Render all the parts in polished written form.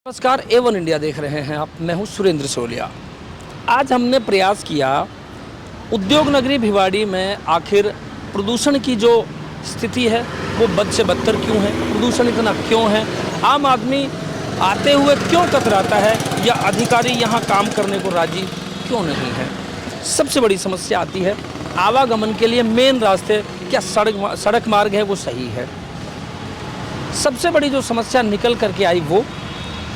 नमस्कार, A1 India देख रहे हैं आप। मैं हूं सुरेंद्र सोलिया। आज हमने प्रयास किया उद्योग नगरी भिवाड़ी में आखिर प्रदूषण की जो स्थिति है वो बद से बदतर क्यों है, प्रदूषण इतना क्यों है, आम आदमी आते हुए क्यों कतराता है या अधिकारी यहाँ काम करने को राजी क्यों नहीं है। सबसे बड़ी समस्या आती है आवागमन के लिए मेन रास्ते, क्या सड़क मार्ग है वो सही है। सबसे बड़ी जो समस्या निकल करके आई वो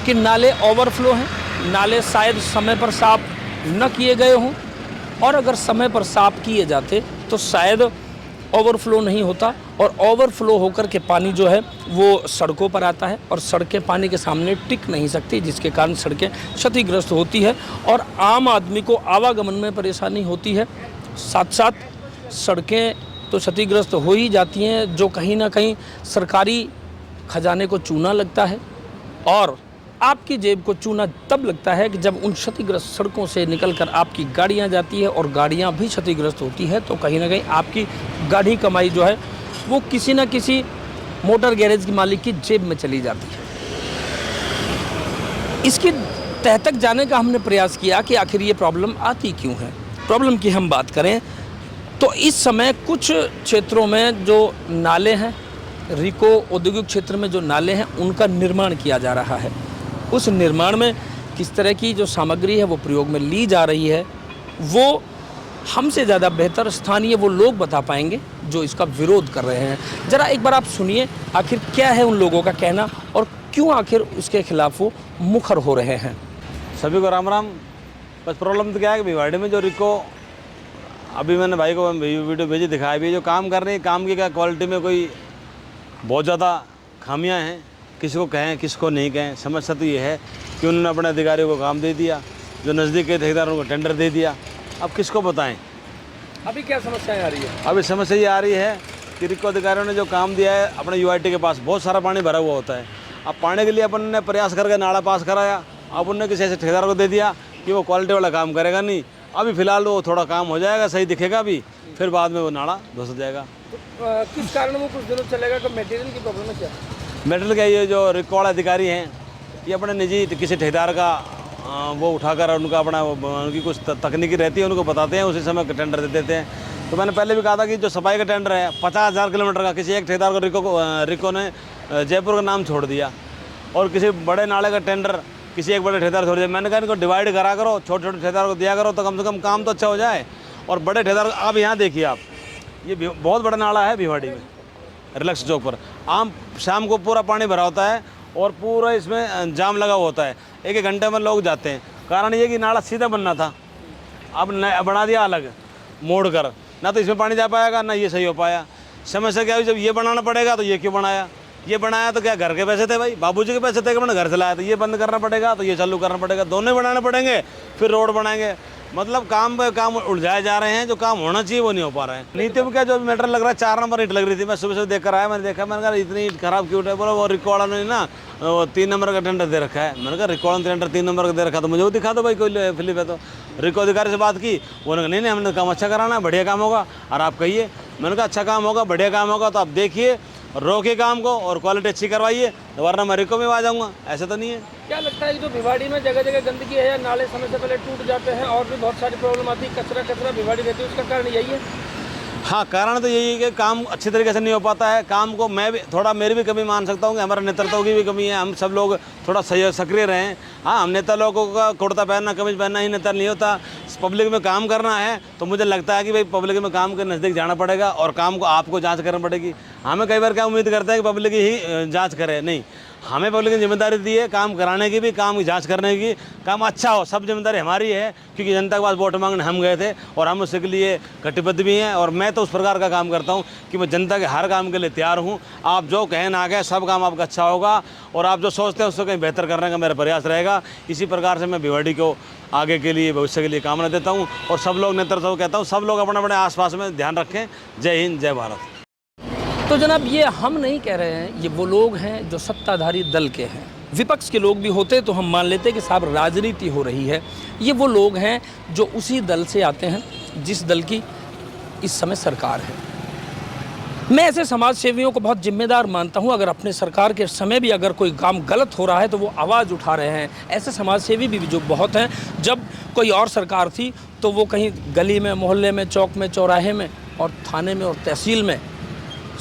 कि नाले ओवरफ्लो हैं, नाले शायद समय पर साफ न किए गए हों, और अगर समय पर साफ किए जाते तो शायद ओवरफ्लो नहीं होता, और ओवरफ्लो होकर के पानी जो है वो सड़कों पर आता है और सड़कें पानी के सामने टिक नहीं सकती, जिसके कारण सड़कें क्षतिग्रस्त होती है और आम आदमी को आवागमन में परेशानी होती है। साथ साथ सड़कें तो क्षतिग्रस्त हो ही जाती हैं, जो कहीं ना कहीं सरकारी खजाने को चूना लगता है, और आपकी जेब को चूना तब लगता है कि जब उन क्षतिग्रस्त सड़कों से निकलकर आपकी गाड़ियां जाती है और गाड़ियां भी क्षतिग्रस्त होती है, तो कहीं ना कहीं आपकी गाढ़ी कमाई जो है वो किसी न किसी मोटर गैरेज के मालिक की जेब में चली जाती है। इसकी तह तक जाने का हमने प्रयास किया कि आखिर ये प्रॉब्लम आती क्यों है। प्रॉब्लम की हम बात करें तो इस समय कुछ क्षेत्रों में जो नाले हैं, रिको औद्योगिक क्षेत्र में जो नाले हैं, उनका निर्माण किया जा रहा है। उस निर्माण में किस तरह की जो सामग्री है वो प्रयोग में ली जा रही है, वो हमसे ज़्यादा बेहतर स्थानीय वो लोग बता पाएंगे जो इसका विरोध कर रहे हैं। ज़रा एक बार आप सुनिए आखिर क्या है उन लोगों का कहना और क्यों आखिर उसके खिलाफ वो मुखर हो रहे हैं। सभी को राम राम। बस प्रॉब्लम तो क्या है कि भिवाड़ी में जो रिको, अभी मैंने भाई को वीडियो भेजी, दिखाया भी, जो काम कर रही है, काम की क्या क्वालिटी में कोई बहुत ज़्यादा खामियां हैं। किसी को कहें किसको नहीं कहें, समस्या तो ये है कि उन्होंने अपने अधिकारियों को काम दे दिया, जो नज़दीक के ठेकेदारों को टेंडर दे दिया। अब किसको बताएं। अभी क्या समस्याएं आ रही है? अभी समस्या ये आ रही है कि रिको अधिकारियों ने जो काम दिया है, अपने यूआईटी के पास बहुत सारा पानी भरा हुआ होता है। अब पानी के लिए अपन ने प्रयास करके नाला पास कराया, अब उनने किसी ऐसे ठेकेदार को दे दिया कि वो क्वालिटी वाला काम करेगा नहीं। अभी फ़िलहाल वो थोड़ा काम हो जाएगा, सही दिखेगा भी, फिर बाद में वो नाला धुस जाएगा। तो किस कारण वो कुछ दिनों चलेगा? तो मटेरियल की प्रॉब्लम है क्या? मेटल का ये जो रिकॉर्ड अधिकारी हैं, ये अपने निजी किसी ठेकेदार का वो उठाकर उनका अपना उनकी कुछ तकनीकी रहती है, उनको बताते हैं, उसी समय टेंडर दे देते हैं। तो मैंने पहले भी कहा था कि जो सफाई का टेंडर है 50,000 किलोमीटर का, किसी एक ठेकेदार को रिको ने जयपुर का नाम छोड़ दिया, और किसी बड़े नाले का टेंडर किसी एक बड़े ठेकेदार छोड़ दिया। मैंने कहा इनको डिवाइड करा करो, छोटे छोटे ठेकेदार को दिया करो, तो कम से कम काम तो अच्छा हो जाए। और बड़े ठेकेदार, आप यहाँ देखिए, आप ये बहुत बड़ा नाला है भिवाड़ी में, रिलैक्स चौक पर। आम शाम को पूरा पानी भरा होता है और पूरा इसमें जाम लगा हुआ होता है, एक एक घंटे में लोग जाते हैं। कारण ये कि नाला सीधा बनना था, अब बना दिया अलग मोड़ कर, ना तो इसमें पानी जा पाएगा ना ये सही हो पाया। समस्या क्या हुई, जब ये बनाना पड़ेगा तो ये क्यों बनाया, ये बनाया तो क्या घर के पैसे थे भाई, बाबूजी के पैसे थे कि मैंने घर से लाया, तो ये बंद करना पड़ेगा तो ये चालू करना पड़ेगा, दोनों बनाने पड़ेंगे, फिर रोड बनाएंगे। मतलब काम पे काम उलझाए जा रहे हैं, जो काम होना चाहिए वो नहीं हो पा रहा है। नीति में क्या जो मैटर लग रहा है, 4 नंबर ईंट लग रही थी, मैं सुबह से देख कर आया, मैंने देखा, मैंने कहा इतनी ईंट खराब क्यों है। बोला वो रिकॉर्ड ने ना वो 3 नंबर का टेंडर दे रखा है। मैंने कहा रिकॉर्ड टेंडर 3 नंबर का दे रखा, तो मुझे वो दिखा दो भाई, कोई फिलिप है तो। रिको अधिकारी से बात की, उन्होंने कहा नहीं हमने काम अच्छा कराना है, बढ़िया काम होगा, और आप कहिए। मैंने कहा अच्छा काम होगा, बढ़िया काम होगा, तो आप देखिए, रोके काम को और क्वालिटी अच्छी करवाइए, तो वरना मैं रिको में आ जाऊँगा। ऐसा तो नहीं है। क्या लगता है कि जो भिवाड़ी में जगह जगह गंदगी है, नाले समय से पहले टूट जाते हैं और भी बहुत सारी प्रॉब्लम आती है, कचरा भिवाड़ी रहती है, उसका कारण यही है? हाँ, कारण तो यही है कि काम अच्छी तरीके से नहीं हो पाता है। काम को मैं भी थोड़ा, मेरी भी कमी मान सकता हूँ कि हमारे नेतृत्व की भी कमी है। हम सब लोग थोड़ा सक्रिय रहें। हाँ, हम नेता लोगों का कुर्ता पहनना, कमीज पहनना ही नेता नहीं होता। पब्लिक में काम करना है तो मुझे लगता है कि भाई पब्लिक में काम के नज़दीक जाना पड़ेगा और काम को आपको जांच करनी पड़ेगी। हमें कई बार क्या उम्मीद करते हैं कि पब्लिक ही जांच करे, नहीं, हमें पब्लिक ने जिम्मेदारी दी है काम कराने की भी, काम की जांच करने की। काम अच्छा हो, सब जिम्मेदारी हमारी है, क्योंकि जनता के पास वोट मांगने हम गए थे और हम उसके लिए कटिबद्ध भी हैं। और मैं तो उस प्रकार का काम करता हूं कि मैं जनता के हर काम के लिए तैयार हूं। आप जो कहें ना कहें, सब काम आपका अच्छा होगा, और आप जो सोचते हैं उसको कहीं बेहतर करने का मेरा प्रयास रहेगा। इसी प्रकार से मैं भिवाड़ी को आगे के लिए, भविष्य के लिए कामना देता हूँ। और सब लोग नेतृत्व कहता हूँ, सब लोग अपने अपने आसपास में ध्यान रखें। जय हिंद, जय भारत। तो जनाब, ये हम नहीं कह रहे हैं, ये वो लोग हैं जो सत्ताधारी दल के हैं। विपक्ष के लोग भी होते तो हम मान लेते कि साहब राजनीति हो रही है। ये वो लोग हैं जो उसी दल से आते हैं जिस दल की इस समय सरकार है। मैं ऐसे समाज सेवियों को बहुत जिम्मेदार मानता हूं। अगर अपने सरकार के समय भी अगर कोई काम गलत हो रहा है तो वो आवाज़ उठा रहे हैं। ऐसे समाज सेवी भी जो बहुत हैं, जब कोई और सरकार थी तो वो कहीं गली में, मोहल्ले में, चौक में, चौराहे में और थाने में और तहसील में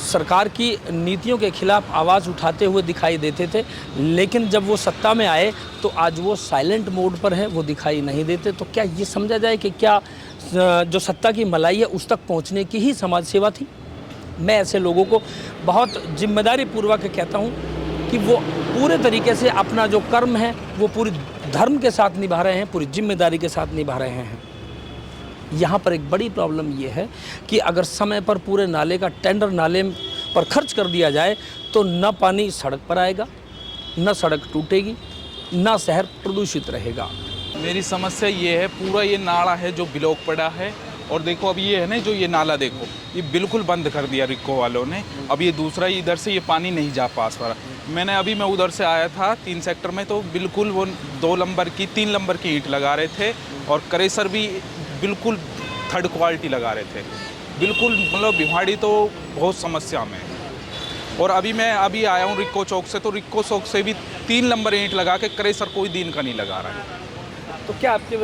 सरकार की नीतियों के खिलाफ आवाज़ उठाते हुए दिखाई देते थे। लेकिन जब वो सत्ता में आए तो आज वो साइलेंट मोड पर हैं, वो दिखाई नहीं देते। तो क्या ये समझा जाए कि क्या जो सत्ता की मलाई है उस तक पहुंचने की ही समाज सेवा थी? मैं ऐसे लोगों को बहुत जिम्मेदारी पूर्वक कहता हूं कि वो पूरे तरीके से अपना जो कर्म है वो पूरी धर्म के साथ निभा रहे हैं, पूरी जिम्मेदारी के साथ निभा रहे हैं। यहाँ पर एक बड़ी प्रॉब्लम ये है कि अगर समय पर पूरे नाले का टेंडर नाले पर खर्च कर दिया जाए तो न पानी सड़क पर आएगा, न सड़क टूटेगी, न शहर प्रदूषित रहेगा। मेरी समस्या ये है, पूरा ये नाला है जो ब्लॉक पड़ा है। और देखो अब ये है ना, जो ये नाला देखो ये बिल्कुल बंद कर दिया रिक्को वालों ने। अब ये दूसरा इधर से ये पानी नहीं जा पास पा रहा। मैं उधर से आया था 3 सेक्टर में, तो बिल्कुल वो 2 नंबर की 3 नंबर की ईंट लगा रहे थे और क्रेशर भी बिल्कुल 3rd क्वालिटी लगा रहे थे। बिल्कुल मतलब भिवाड़ी तो बहुत समस्या में है। और मैं आया हूँ रिक्को चौक से, तो रिक्को चौक से भी 3 नंबर ईंट लगा के क्रेशर कोई दिन का नहीं लगा रहा है। तो क्या आपकी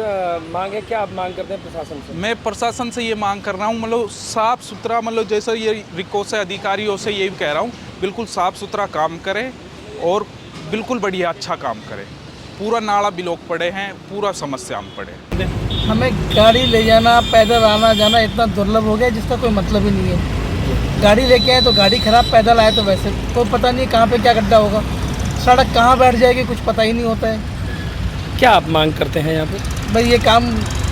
मांग है, क्या आप मांग करते हैं प्रशासन से? मैं प्रशासन से ये मांग कर रहा हूँ, मतलब साफ़ सुथरा, मतलब जैसे ये रिक्को से अधिकारियों से यही कह रहा हूँ, बिल्कुल साफ़ सुथरा काम करें और बिल्कुल बढ़िया अच्छा काम करें। पूरा नाला ब्लॉक पड़े हैं, पूरा समस्या में पड़े। हमें गाड़ी ले जाना, पैदल आना जाना इतना दुर्लभ हो गया जिसका कोई मतलब ही नहीं है। गाड़ी लेके आए तो गाड़ी खराब, पैदल आए तो वैसे कोई पता नहीं कहाँ पे क्या गड्ढा होगा, सड़क कहाँ बैठ जाएगी कुछ पता ही नहीं होता है। क्या आप मांग करते हैं यहाँ पे? भाई ये काम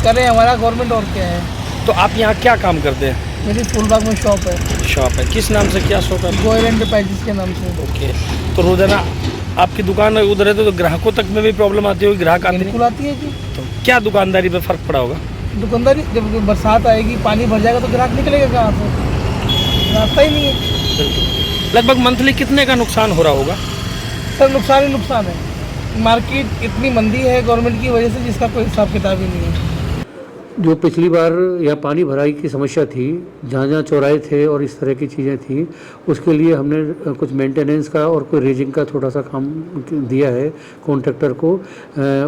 करे हमारा गवर्नमेंट, और क्या है। तो आप यहाँ क्या काम करते हैं? मेरी फूलबाग में शॉप है। शॉप है, किस नाम से, क्या शॉप है? गोयल एंटरप्राइजेस के नाम से। ओके। तो रोजाना आपकी दुकान उधर है तो ग्राहकों तक में भी प्रॉब्लम आती होगी, ग्राहक आते बिल्कुल आती है जी। तो क्या दुकानदारी पे फर्क पड़ा होगा? दुकानदारी जब बरसात आएगी, पानी भर जाएगा तो ग्राहक निकलेगा कहाँ से, रास्ता ही नहीं है। बिल्कुल। लगभग मंथली कितने का नुकसान हो रहा होगा? सर नुकसान ही नुकसान है। मार्केट इतनी मंदी है गवर्नमेंट की वजह से जिसका कोई हिसाब किताब ही नहीं है। जो पिछली बार यहाँ पानी भराई की समस्या थी, जहाँ जहाँ चौराहे थे और इस तरह की चीज़ें थी, उसके लिए हमने कुछ मेंटेनेंस का और कोई रेजिंग का थोड़ा सा काम दिया है कॉन्ट्रैक्टर को।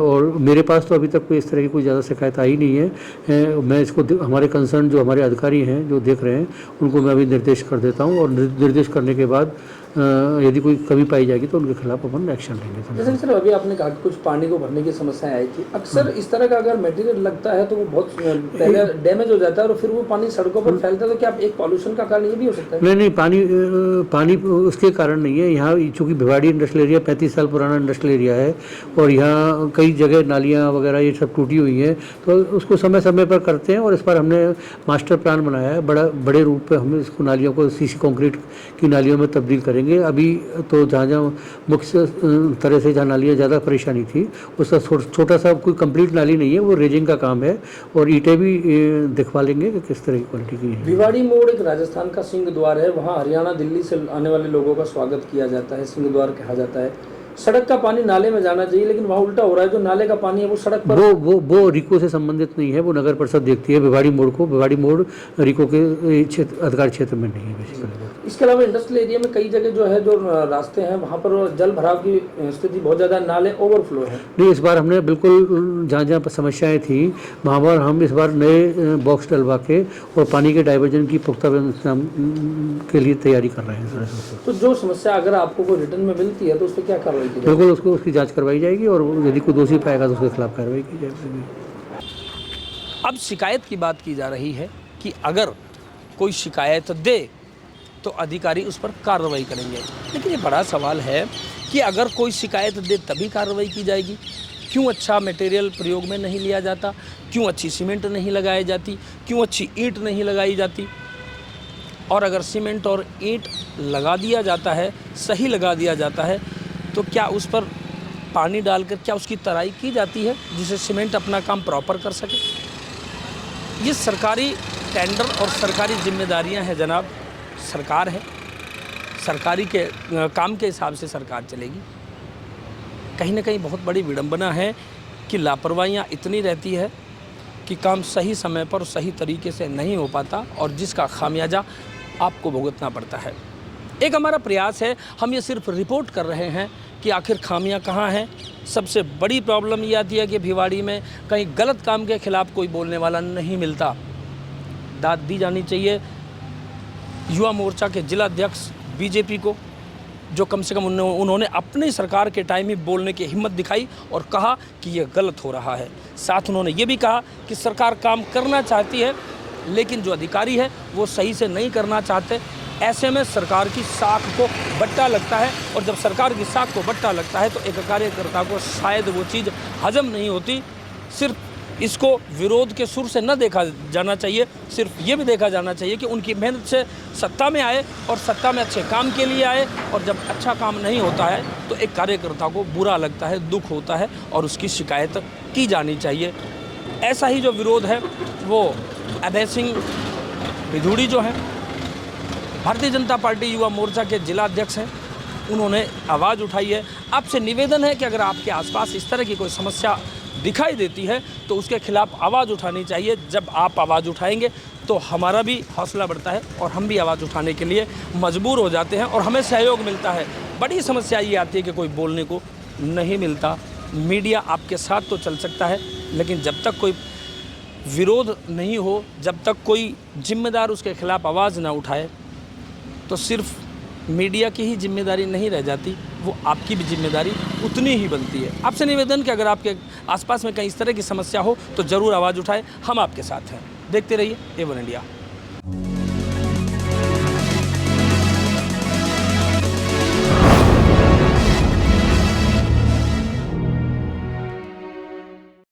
और मेरे पास तो अभी तक कोई इस तरह की कोई ज़्यादा शिकायत आई नहीं है। मैं इसको हमारे कंसर्न जो हमारे अधिकारी हैं जो देख रहे हैं उनको मैं अभी निर्देश कर देता हूँ, और निर्देश करने के बाद यदि कोई कमी पाई जाएगी तो उनके खिलाफ अपन एक्शन लेंगे। जैसे सर अभी आपने कहा कि कुछ पानी को भरने की समस्याएं आई थी, अक्सर इस तरह का अगर मटेरियल लगता है तो वो बहुत पहले डैमेज हो जाता है और फिर वो पानी सड़कों पर फैलता है। तो क्या एक पॉल्यूशन का कारण ये भी हो सकता है? नहीं, पानी उसके कारण नहीं है। यहाँ चूँकि भिवाड़ी इंडस्ट्रियल एरिया 35 साल पुराना इंडस्ट्रियल एरिया है और यहाँ कई जगह नालियाँ वगैरह ये सब टूटी हुई हैं, तो उसको समय समय पर करते हैं। और इस पर हमने मास्टर प्लान बनाया है, बड़े रूप में हम इसको नालियों को सीसी कंक्रीट की नालियों में तब्दील करेंगे। अभी तो जहाँ मुख्य तरह से जहाँ नालियाँ ज़्यादा परेशानी थी उसका छोटा सा कोई कंप्लीट नाली नहीं है, वो रेजिंग का काम है। और ईंटें भी दिखवा लेंगे कि किस तरह की क्वालिटी की है। भिवाड़ी मोड़ एक राजस्थान का सिंह द्वार है, वहाँ हरियाणा दिल्ली से आने वाले लोगों का स्वागत किया जाता है, सिंह द्वार कहा जाता है। सड़क का पानी नाले में जाना चाहिए, लेकिन वहाँ उल्टा हो रहा है, जो नाले का पानी है वो सड़क पर। वो रिको से संबंधित नहीं है, वो नगर परिषद देखती है भिवाड़ी मोड़ को। भिवाड़ी मोड़ रिको के अधिकार क्षेत्र में नहीं है बेसिकली। इसके अलावा इंडस्ट्रियल एरिया में कई जगह जो है, जो रास्ते हैं वहाँ पर जल भराव की स्थिति बहुत ज़्यादा, नाले ओवरफ्लो है। नहीं, इस बार हमने बिल्कुल जहाँ जहाँ पर समस्याएं थी वहाँ पर हम इस बार नए बॉक्स डलवा के और पानी के डाइवर्जन की पुख्ता व्यवस्था के लिए तैयारी कर रहे हैं। तो जो समस्या अगर आपको कोई रिटर्न में मिलती है तो उस पर क्या कार्रवाई की जाएगी? बिल्कुल उसकी जांच करवाई जाएगी और यदि कोई दोषी पाएगा तो उसके खिलाफ कार्रवाई की जाएगी। अब शिकायत की बात की जा रही है कि अगर कोई शिकायत दे तो अधिकारी उस पर कार्रवाई करेंगे, लेकिन ये बड़ा सवाल है कि अगर कोई शिकायत दे तभी कार्रवाई की जाएगी। क्यों अच्छा मटेरियल प्रयोग में नहीं लिया जाता? क्यों अच्छी सीमेंट नहीं लगाई जाती? क्यों अच्छी ईंट नहीं लगाई जाती? और अगर सीमेंट और ईंट लगा दिया जाता है, सही लगा दिया जाता है, तो क्या उस पर पानी डालकर क्या उसकी तराई की जाती है जिससे सीमेंट अपना काम प्रॉपर कर सके? ये सरकारी टेंडर और सरकारी जिम्मेदारियां हैं जनाब। सरकार है, सरकारी के काम के हिसाब से सरकार चलेगी। कहीं ना कहीं बहुत बड़ी विडंबना है कि लापरवाहियाँ इतनी रहती है कि काम सही समय पर सही तरीके से नहीं हो पाता और जिसका खामियाजा आपको भुगतना पड़ता है। एक हमारा प्रयास है, हम ये सिर्फ रिपोर्ट कर रहे हैं कि आखिर खामियां कहाँ हैं। सबसे बड़ी प्रॉब्लम ये आती है कि भिवाड़ी में कहीं गलत काम के खिलाफ कोई बोलने वाला नहीं मिलता। दाद दी जानी चाहिए युवा मोर्चा के जिला अध्यक्ष बीजेपी को, जो कम से कम उन्होंने अपनी सरकार के टाइम ही बोलने की हिम्मत दिखाई और कहा कि ये गलत हो रहा है। साथ उन्होंने ये भी कहा कि सरकार काम करना चाहती है, लेकिन जो अधिकारी है वो सही से नहीं करना चाहते। ऐसे में सरकार की साख को बट्टा लगता है, और जब सरकार की साख को बट्टा लगता है तो एक कार्यकर्ता को शायद वो चीज़ हजम नहीं होती। सिर्फ इसको विरोध के सुर से न देखा जाना चाहिए, सिर्फ ये भी देखा जाना चाहिए कि उनकी मेहनत से सत्ता में आए और सत्ता में अच्छे काम के लिए आए, और जब अच्छा काम नहीं होता है तो एक कार्यकर्ता को बुरा लगता है, दुख होता है और उसकी शिकायत की जानी चाहिए। ऐसा ही जो विरोध है वो अभय सिंह विधूड़ी जो हैं, भारतीय जनता पार्टी युवा मोर्चा के जिला अध्यक्ष हैं, उन्होंने आवाज़ उठाई है। आपसे निवेदन है कि अगर आपके आसपास इस तरह की कोई समस्या दिखाई देती है तो उसके खिलाफ आवाज़ उठानी चाहिए। जब आप आवाज़ उठाएंगे तो हमारा भी हौसला बढ़ता है और हम भी आवाज़ उठाने के लिए मजबूर हो जाते हैं और हमें सहयोग मिलता है। बड़ी समस्या ये आती है कि कोई बोलने को नहीं मिलता। मीडिया आपके साथ तो चल सकता है, लेकिन जब तक कोई विरोध नहीं हो, जब तक कोई जिम्मेदार उसके खिलाफ आवाज़ ना उठाए, तो सिर्फ मीडिया की ही जिम्मेदारी नहीं रह जाती, वो आपकी भी जिम्मेदारी उतनी ही बनती है। आपसे निवेदन कि अगर आपके आसपास में कहीं इस तरह की समस्या हो तो ज़रूर आवाज़ उठाएं, हम आपके साथ हैं। देखते रहिए A1 इंडिया।